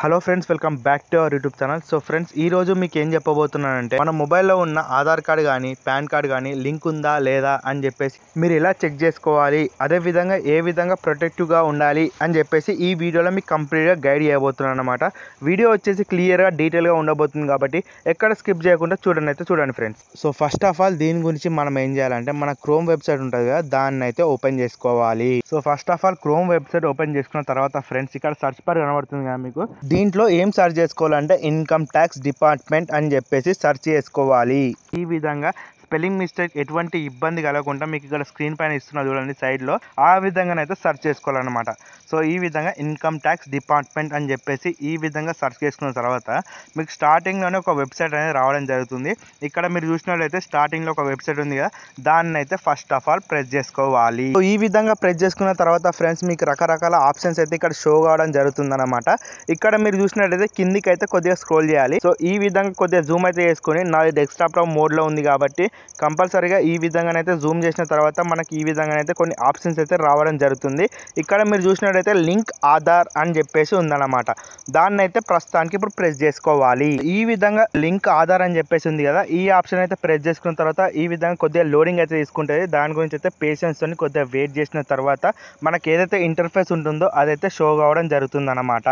Hello friends, welcome back to our YouTube channel. So friends, ఈ రోజు మీకు ఏం చెప్పబోతున్నానంటే మన మొబైల్లో ఉన్న ఆధార్ కార్డు కానీ పాన్ కార్డు కానీ లింక్ ఉందా లేదా అని చెప్పేసి మీరు ఎలా చెక్ చేసుకోవాలి, అదేవిధంగా ఏ విధంగా ప్రొటెక్టివ్గా ఉండాలి అని చెప్పేసి ఈ వీడియోలో మీకు కంప్లీట్గా గైడ్ చేయబోతున్నాను అనమాట. వీడియో వచ్చేసి క్లియర్గా డీటెయిల్గా ఉండబోతుంది కాబట్టి ఎక్కడ స్కిప్ చేయకుండా చూడండి friends. So first of all దీని గురించి మనం ఏం చేయాలంటే మన క్రోమ్ వెబ్సైట్ ఉంటుంది కదా, దాన్ని అయితే ఓపెన్ చేసుకోవాలి. So first of all chrome website open చేసుకున్న తర్వాత ఫ్రెండ్స్ ఇక్కడ సర్చ్ బార్ కనబడుతుంది కదా మీకు, దీంట్లో ఏం సెర్చ్ చేసుకోవాలంటే ఇన్కమ్ ట్యాక్స్ డిపార్ట్మెంట్ అని చెప్పేసి సెర్చ్ చేసుకోవాలి. ఈ విధంగా స్పెల్లింగ్ మిస్టేక్ ఎటువంటి ఇబ్బంది కలగకుండా మీకు ఇక్కడ స్క్రీన్ పైన ఇస్తున్నా చూడండి సైడ్లో, ఆ విధంగానైతే సెర్చ్ చేసుకోవాలన్నమాట. సో ఈ విధంగా ఇన్కమ్ ట్యాక్స్ డిపార్ట్మెంట్ అని చెప్పేసి ఈ విధంగా సెర్చ్ చేసుకున్న తర్వాత మీకు స్టార్టింగ్లోనే ఒక వెబ్సైట్ అనేది రావడం జరుగుతుంది. ఇక్కడ మీరు చూసినట్లయితే స్టార్టింగ్లో ఒక వెబ్సైట్ ఉంది కదా, దాన్ని అయితే ఫస్ట్ ఆఫ్ ఆల్ ప్రెస్ చేసుకోవాలి. సో ఈ విధంగా ప్రెస్ చేసుకున్న తర్వాత ఫ్రెండ్స్ మీకు రకరకాల ఆప్షన్స్ అయితే ఇక్కడ షో కావడం జరుగుతుంది అనమాట. ఇక్కడ మీరు చూసినట్లయితే కిందికి అయితే కొద్దిగా స్క్రోల్ చేయాలి. సో ఈ విధంగా కొద్దిగా జూమ్ అయితే చేసుకొని, నాది డెస్క్టాప్ మోడ్లో ఉంది కాబట్టి కంపల్సరీగా ఈ విధంగానైతే జూమ్ చేసిన తర్వాత మనకి ఈ విధంగానైతే కొన్ని ఆప్షన్స్ అయితే రావడం జరుగుతుంది. ఇక్కడ మీరు చూసినట్లయితే లింక్ ఆధార్ అని చెప్పేసి ఉందన్నమాట. దాన్ని అయితే ప్రస్తుతానికి ఇప్పుడు ప్రెస్ చేసుకోవాలి. ఈ విధంగా లింక్ ఆధార్ అని చెప్పేసి ఉంది కదా, ఈ ఆప్షన్ అయితే ప్రెస్ చేసుకున్న తర్వాత ఈ విధంగా కొద్దిగా లోడింగ్ అయితే తీసుకుంటుంది. దాని గురించి అయితే పేషెన్స్ తోని కొద్దిగా వెయిట్ చేసిన తర్వాత మనకి ఏదైతే ఇంటర్ఫేస్ ఉంటుందో అదైతే షో కావడం జరుగుతుంది అన్నమాట.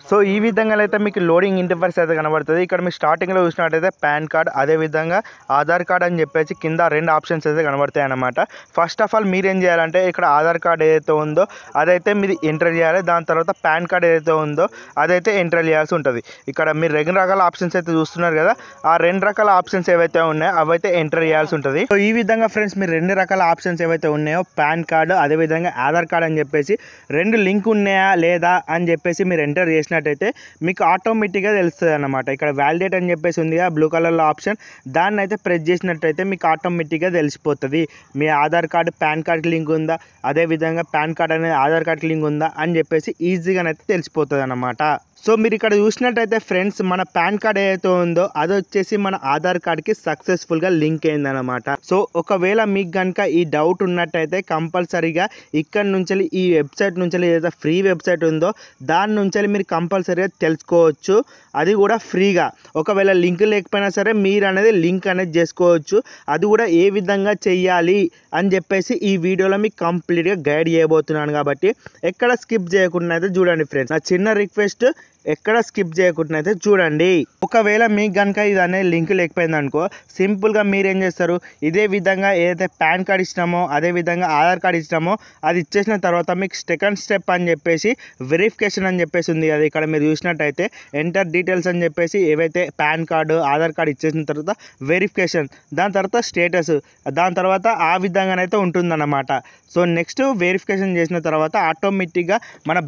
సో ఈ విధంగా అయితే మీకు లోడింగ్ ఇంటర్ఫేస్ అయితే కనబడుతుంది. ఇక్కడ మీరు స్టార్టింగ్లో చూసినట్టయితే పాన్ కార్డ్, అదేవిధంగా ఆధార్ కార్డ్ అని చెప్పేసి కింద రెండు ఆప్షన్స్ అయితే కనబడతాయి అన్నమాట. ఫస్ట్ ఆఫ్ ఆల్ మీరు ఏం చేయాలంటే ఇక్కడ ఆధార్ కార్డ్ ఏదైతే ఉందో అదైతే మీరు ఎంటర్ చేయాలి. దాని తర్వాత పాన్ కార్డ్ ఏదైతే ఉందో అదైతే ఎంటర్ చేయాల్సి ఉంటుంది. ఇక్కడ మీరు రెండు రకాల ఆప్షన్స్ అయితే చూస్తున్నారు కదా, ఆ రెండు రకాల ఆప్షన్స్ ఏవైతే ఉన్నాయో అవైతే ఎంటర్ చేయాల్సి ఉంటుంది. సో ఈ విధంగా ఫ్రెండ్స్ మీరు రెండు రకాల ఆప్షన్స్ ఏవైతే ఉన్నాయో పాన్ కార్డు అదేవిధంగా ఆధార్ కార్డ్ అని చెప్పేసి రెండు లింక్ ఉన్నాయా లేదా అని చెప్పేసి మీరు ఎంటర్ చేసిన అయితే మీకు ఆటోమేటిక్గా తెలుస్తుంది అన్నమాట. ఇక్కడ వ్యాలిడేట్ అని చెప్పేసి ఉంది కదా బ్లూ కలర్లో ఆప్షన్, దాన్ని అయితే ప్రెస్ చేసినట్టయితే మీకు ఆటోమేటిక్గా తెలిసిపోతుంది మీ ఆధార్ కార్డు పాన్ కార్డ్కి లింక్ ఉందా, అదేవిధంగా పాన్ కార్డ్ అనేది ఆధార్ కార్డ్కి లింక్ ఉందా అని చెప్పేసి ఈజీగానైతే తెలిసిపోతుంది అన్నమాట. సో మీరు ఇక్కడ చూసినట్టయితే ఫ్రెండ్స్ మన పాన్ కార్డ్ ఏదైతే ఉందో అది వచ్చేసి మన ఆధార్ కార్డ్కి సక్సెస్ఫుల్గా లింక్ అయిందనమాట. సో ఒకవేళ మీకు కనుక ఈ డౌట్ ఉన్నట్టయితే కంపల్సరీగా ఇక్కడ నుంచి ఈ వెబ్సైట్ నుంచి ఏదైతే ఫ్రీ వెబ్సైట్ ఉందో దాని నుంచి మీరు కంపల్సరీగా తెలుసుకోవచ్చు, అది కూడా ఫ్రీగా. ఒకవేళ లింక్ లేకపోయినా సరే మీరు అనేది లింక్ అనేది చేసుకోవచ్చు. అది కూడా ఏ విధంగా చెయ్యాలి అని చెప్పేసి ఈ వీడియోలో మీకు కంప్లీట్గా గైడ్ చేయబోతున్నాను కాబట్టి ఎక్కడ స్కిప్ చేయకుండా అయితే చూడండి ఫ్రెండ్స్. నా చిన్న రిక్వెస్ట్, ఎక్కడ స్కిప్ చేయకుండా అయితే చూడండి. ఒకవేళ మీకు కనుక ఇది అనేది లింక్ లేకపోయింది అనుకో, సింపుల్గా మీరు ఏం చేస్తారు, ఇదే విధంగా ఏదైతే పాన్ కార్డ్ ఇచ్చినామో అదేవిధంగా ఆధార్ కార్డ్ ఇచ్చినామో అది ఇచ్చేసిన తర్వాత మీకు సెకండ్ స్టెప్ అని చెప్పేసి వెరిఫికేషన్ అని చెప్పేసి ఉంది. అది ఇక్కడ మీరు చూసినట్టయితే ఎంటర్ డీటెయిల్స్ అని చెప్పేసి ఏవైతే పాన్ కార్డు ఆధార్ కార్డు ఇచ్చేసిన తర్వాత వెరిఫికేషన్, దాని తర్వాత స్టేటస్, దాని తర్వాత ఆ విధంగానైతే ఉంటుందన్నమాట. సో నెక్స్ట్ వెరిఫికేషన్ చేసిన తర్వాత ఆటోమేటిక్గా మన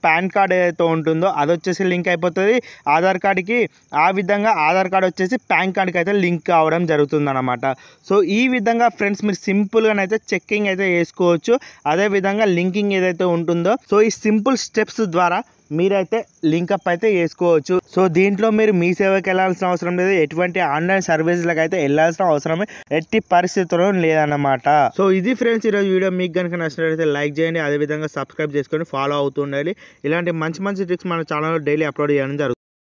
పాన్ కార్డ్ ఏదైతే ఉంటుందో అది వచ్చేసి లింక్ అయిపోతుంది ఆధార్ కార్డ్కి. ఆ విధంగా ఆధార్ కార్డ్ వచ్చేసి పాన్ కార్డ్కి అయితే లింక్ కావడం జరుగుతుంది అనమాట. సో ఈ విధంగా ఫ్రెండ్స్ మీరు సింపుల్గానైతే చెక్కింగ్ అయితే చేసుకోవచ్చు. అదేవిధంగా లింకింగ్ ఏదైతే ఉంటుందో సో ఈ సింపుల్ స్టెప్స్ ద్వారా మీరైతే లింకప్ అయితే చేసుకోవచ్చు. సో దీంట్లో మీరు మీ సేవకి వెళ్ళాల్సిన అవసరం లేదు, ఎటువంటి ఆన్లైన్ సర్వీసులకు అయితే వెళ్ళాల్సిన అవసరం ఎట్టి పరిస్థితుల్లో లేదన్నమాట. సో ఇది ఫ్రెండ్స్ ఈరోజు వీడియో. మీకు కనుక నచ్చినట్లయితే లైక్ చేయండి, అదేవిధంగా సబ్స్క్రైబ్ చేసుకొని ఫాలో అవుతుండాలి. ఇలాంటి మంచి ట్రిక్స్ మన ఛానల్లో డైలీ అప్లోడ్ చేయడం జరుగుతుంది.